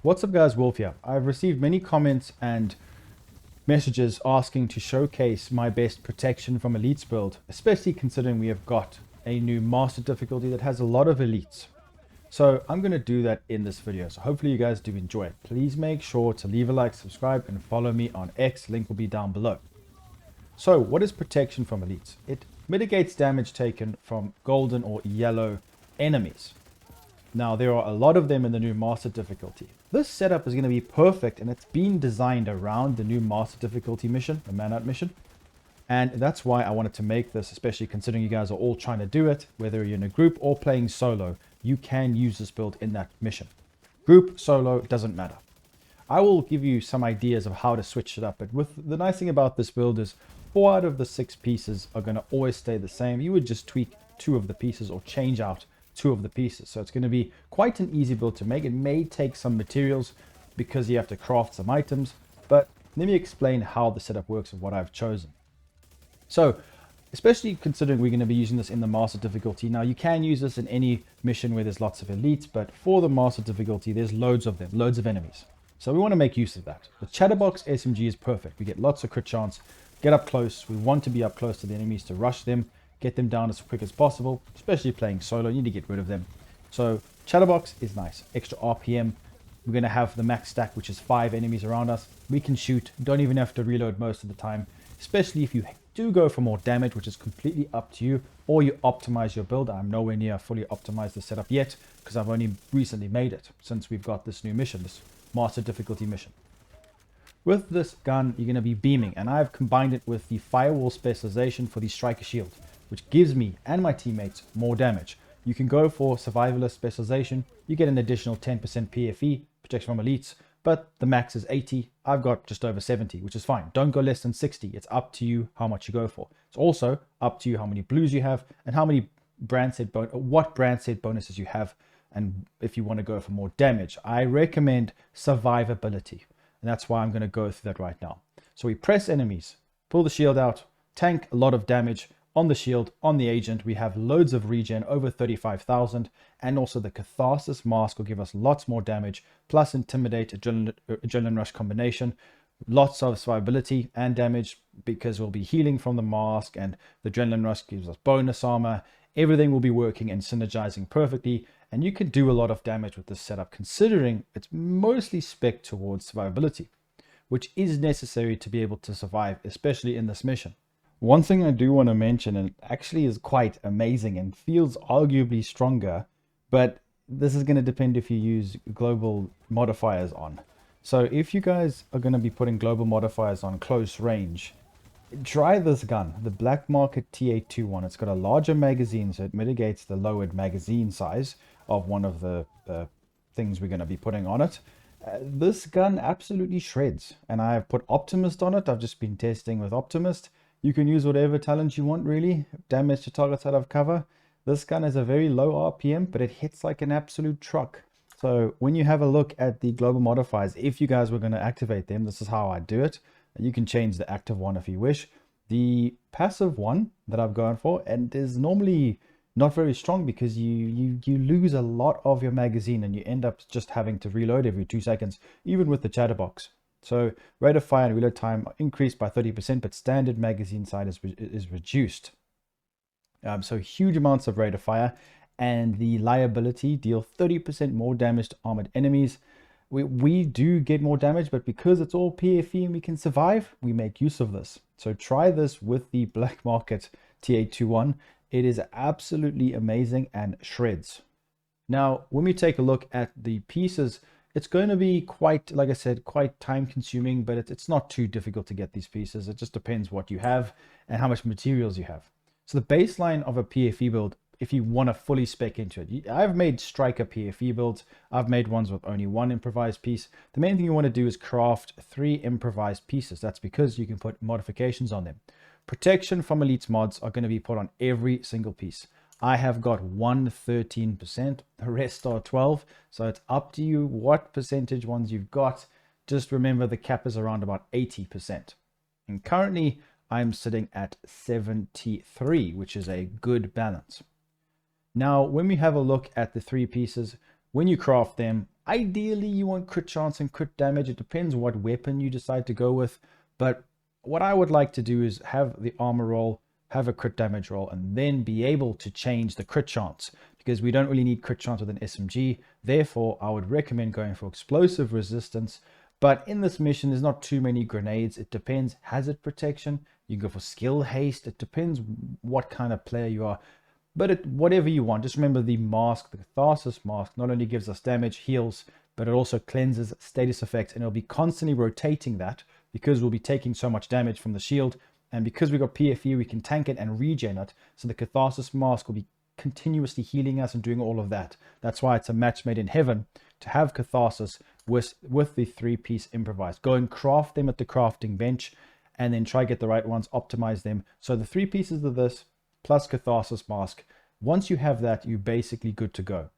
What's up guys, Wolf here. I've received many comments and messages asking to showcase my best protection from elites build, especially considering we have got a new master difficulty that has a lot of elites. So I'm going to do that in this video, so hopefully you guys do enjoy it. Please make sure to leave a like, subscribe and follow me on X, link will be down below. So what is protection from elites? It mitigates damage taken from golden or yellow enemies. Now, there are a lot of them in the new master difficulty. This setup is going to be perfect, and it's been designed around the new master difficulty mission, the man-out mission. And that's why I wanted to make this, especially considering you guys are all trying to do it. Whether you're in a group or playing solo, you can use this build in that mission. Group, solo, doesn't matter. I will give you some ideas of how to switch it up. But with the nice thing about this build is 4 out of the 6 pieces are going to always stay the same. You would just tweak 2 of the pieces or change out 2 of the pieces. So it's going to be quite an easy build to make. It may take some materials because you have to craft some items, but let me explain how the setup works and what I've chosen. So especially considering we're going to be using this in the master difficulty. Now you can use this in any mission where there's lots of elites, but for the master difficulty there's loads of them, loads of enemies. So we want to make use of that. The Chatterbox SMG is perfect. We get lots of crit chance, get up close. We want to be up close to the enemies to rush them, get them down as quick as possible, especially playing solo. You need to get rid of them. So Chatterbox is nice. Extra RPM. We're going to have the max stack, which is 5 enemies around us. We can shoot. Don't even have to reload most of the time, especially if you do go for more damage, which is completely up to you, or you optimize your build. I'm nowhere near fully optimized the setup yet because I've only recently made it since we've got this new mission, this master difficulty mission. With this gun, you're going to be beaming, and I've combined it with the firewall specialization for the striker shield, which gives me and my teammates more damage. You can go for survivalist specialization. You get an additional 10% PFE, protection from elites, but the max is 80. I've got just over 70, which is fine. Don't go less than 60. It's up to you how much you go for. It's also up to you how many blues you have and how many what brand set bonuses you have, and if you want to go for more damage. I recommend survivability, and that's why I'm going to go through that right now. So we press enemies, pull the shield out, tank a lot of damage on the shield, on the agent. We have loads of regen, over 35,000, and also the Catharsis mask will give us lots more damage, plus intimidate, adrenaline rush combination, lots of survivability and damage because we'll be healing from the mask, and the adrenaline rush gives us bonus armor. Everything will be working and synergizing perfectly, and you can do a lot of damage with this setup considering it's mostly spec towards survivability, which is necessary to be able to survive, especially in this mission. One thing I do want to mention, and it actually is quite amazing and feels arguably stronger, but this is going to depend if you use global modifiers on. So if you guys are going to be putting global modifiers on close range, try this gun, the Black Market T821. It's got a larger magazine, so it mitigates the lowered magazine size of one of the things we're going to be putting on it. This gun absolutely shreds, and I have put Optimist on it. I've just been testing with Optimist. You can use whatever talent you want, really. Damage to targets out of cover. This gun has a very low RPM, but it hits like an absolute truck. So when you have a look at the global modifiers, if you guys were going to activate them, this is how I do it. You can change the active one if you wish. The passive one that I've gone for, and is normally not very strong because you lose a lot of your magazine and you end up just having to reload every 2 seconds, even with the Chatterbox. So rate of fire and reload time increased by 30%, but standard magazine size is reduced. So huge amounts of rate of fire, and the liability deal 30% more damage to armored enemies. We do get more damage, but because it's all PFE and we can survive, we make use of this. So try this with the Black Market T821. It is absolutely amazing and shreds. Now, when we take a look at the pieces, it's going to be quite, like I said, quite time consuming, but it's not too difficult to get these pieces. It just depends what you have and how much materials you have. So the baseline of a PFE build, if you want to fully spec into it, I've made striker PFE builds. I've made ones with only 1 improvised piece. The main thing you want to do is craft 3 improvised pieces. That's because you can put modifications on them. Protection from elites mods are going to be put on every single piece. I have got 13%, the rest are 12. So it's up to you what percentage ones you've got. Just remember the cap is around about 80%. And currently I'm sitting at 73, which is a good balance. Now, when we have a look at the 3 pieces, when you craft them, Ideally, you want crit chance and crit damage. It depends what weapon you decide to go with. But what I would like to do is have the armor roll, have a crit damage roll, and then be able to change the crit chance, because we don't really need crit chance with an SMG. Therefore, I would recommend going for explosive resistance. But in this mission, there's not too many grenades. It depends. Hazard protection. You can go for skill haste. It depends what kind of player you are. But whatever you want, just remember the mask, the Catharsis mask, not only gives us damage, heals, but it also cleanses status effects, and it'll be constantly rotating that because we'll be taking so much damage from the shield. And because we've got PFE, we can tank it and regen it. So the Catharsis mask will be continuously healing us and doing all of that. That's why it's a match made in heaven to have Catharsis with the 3-piece improvised. Go and craft them at the crafting bench and then try get the right ones, optimize them. So the 3 pieces of this plus Catharsis mask, once you have that, you're basically good to go.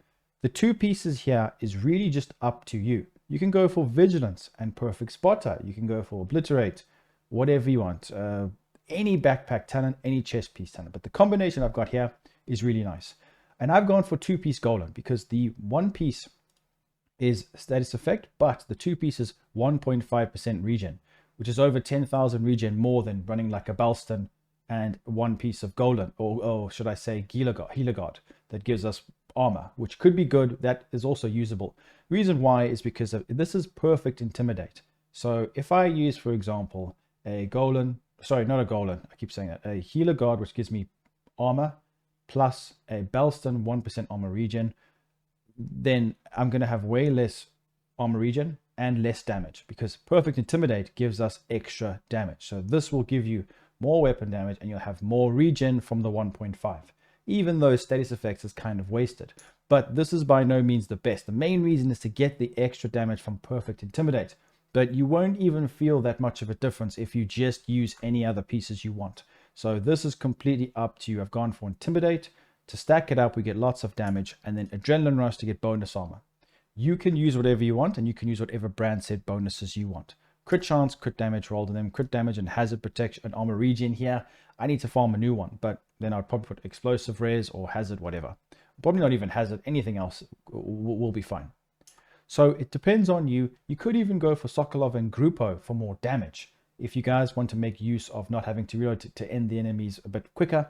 The 2 pieces here is really just up to you. You can go for Vigilance and Perfect Spotter. You can go for Obliterate, whatever you want. Any backpack talent, any chest piece talent. But the combination I've got here is really nice. And I've gone for 2-piece Golem because the 1 piece is status effect, but the 2 piece is 1.5% regen, which is over 10,000 regen more than running like a Balston and 1 piece of Golem, or should I say Healer Guard, that gives us armor, which could be good. That is also usable. Reason why is because this is perfect Intimidate. So if I use, for example, a Golem, sorry, not a Golem, I keep saying that, a Healer Guard, which gives me armor, plus a Belston 1% armor regen, then I'm going to have way less armor regen and less damage, because perfect Intimidate gives us extra damage. So this will give you more weapon damage and you'll have more regen from the 1.5, even though status effects is kind of wasted. But this is by no means the best. The main reason is to get the extra damage from perfect Intimidate, but you won't even feel that much of a difference if you just use any other pieces you want. So this is completely up to you. I've gone for Intimidate. To stack it up, we get lots of damage, and then Adrenaline Rush to get bonus armor. You can use whatever you want, and you can use whatever brand set bonuses you want. Crit chance, crit damage rolled in them, crit damage and hazard protection and armor regen here. I need to farm a new one, but then I'd probably put explosive res or hazard, whatever. Probably not even hazard, anything else will be fine. So it depends on you. You could even go for Sokolov and Grupo for more damage. If you guys want to make use of not having to reload to end the enemies a bit quicker,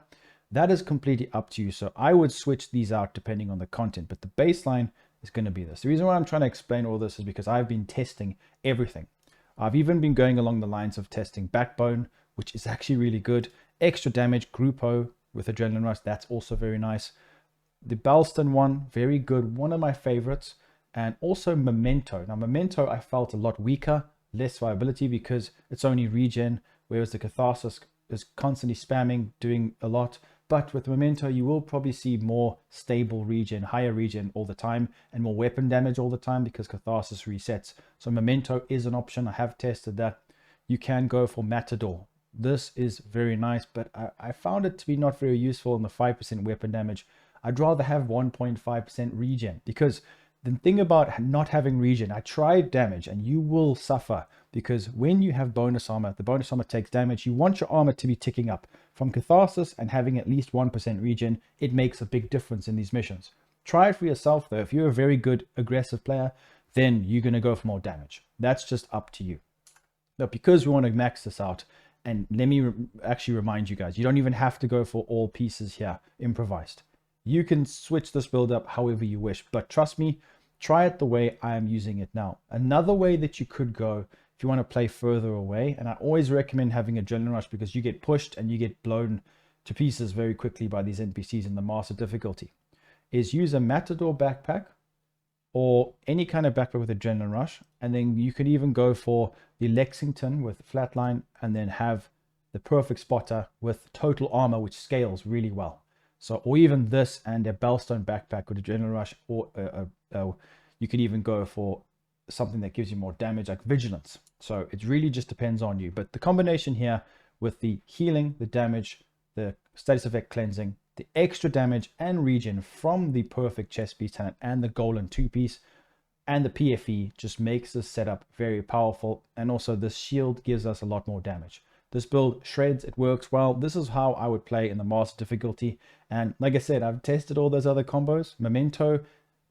that is completely up to you. So I would switch these out depending on the content, but the baseline is going to be this. The reason why I'm trying to explain all this is because I've been testing everything. I've even been going along the lines of testing Backbone, which is actually really good. Extra damage, Grupo with Adrenaline Rush, that's also very nice. The Belston one, very good, one of my favorites. And also Memento. Now Memento I felt a lot weaker, less viability because it's only regen, whereas the Catharsis is constantly spamming, doing a lot. But with Memento, you will probably see more stable regen, higher regen all the time, and more weapon damage all the time because Catharsis resets. So Memento is an option. I have tested that. You can go for Matador. This is very nice, but I found it to be not very useful in the 5% weapon damage. I'd rather have 1.5% regen, because the thing about not having regen, I tried damage, and you will suffer because when you have bonus armor, the bonus armor takes damage. You want your armor to be ticking up. From Catharsis and having at least 1% regen, it makes a big difference in these missions. Try it for yourself though. If you're a very good aggressive player, then you're going to go for more damage. That's just up to you. But because we want to max this out, and let me actually remind you guys, you don't even have to go for all pieces here improvised. You can switch this build up however you wish, but trust me, try it the way I am using it now. Another way that you could go if you want to play further away, and I always recommend having Adrenaline Rush because you get pushed and you get blown to pieces very quickly by these NPCs in the master difficulty, is use a Matador backpack or any kind of backpack with Adrenaline Rush, and then you could even go for the Lexington with Flatline and then have the Perfect Spotter with total armor, which scales really well. So, or even this and a Bellstone backpack with Adrenaline Rush, or you could even go for something that gives you more damage like Vigilance. So it really just depends on you. But the combination here with the healing, the damage, the status effect cleansing, the extra damage and regen from the perfect chest piece talent and the golden 2-piece and the PFE just makes this setup very powerful. And also this shield gives us a lot more damage. This build shreds, it works well. This is how I would play in the master difficulty. And like I said, I've tested all those other combos. Memento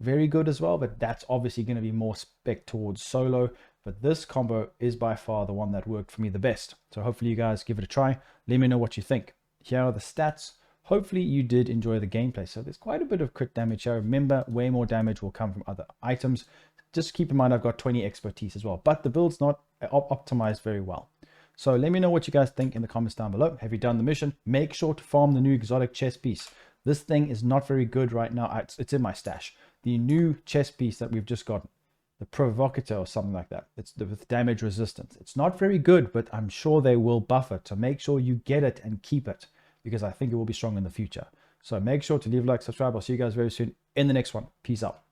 very good as well, but that's obviously going to be more spec towards solo. But this combo is by far the one that worked for me the best. So hopefully you guys give it a try. Let me know what you think. Here are the stats. Hopefully you did enjoy the gameplay. So there's quite a bit of crit damage here. Remember, way more damage will come from other items. Just keep in mind I've got 20 expertise as well, but the build's not optimized very well. So let me know what you guys think in the comments down below. Have you done the mission? Make sure to farm the new exotic chest piece. This thing is not very good right now. It's in my stash. The new chest piece that we've just got, the Provocateur or something like that. It's with damage resistance. It's not very good, but I'm sure they will buff it. So make sure you get it and keep it, because I think it will be strong in the future. So make sure to leave a like, subscribe. I'll see you guys very soon in the next one. Peace out.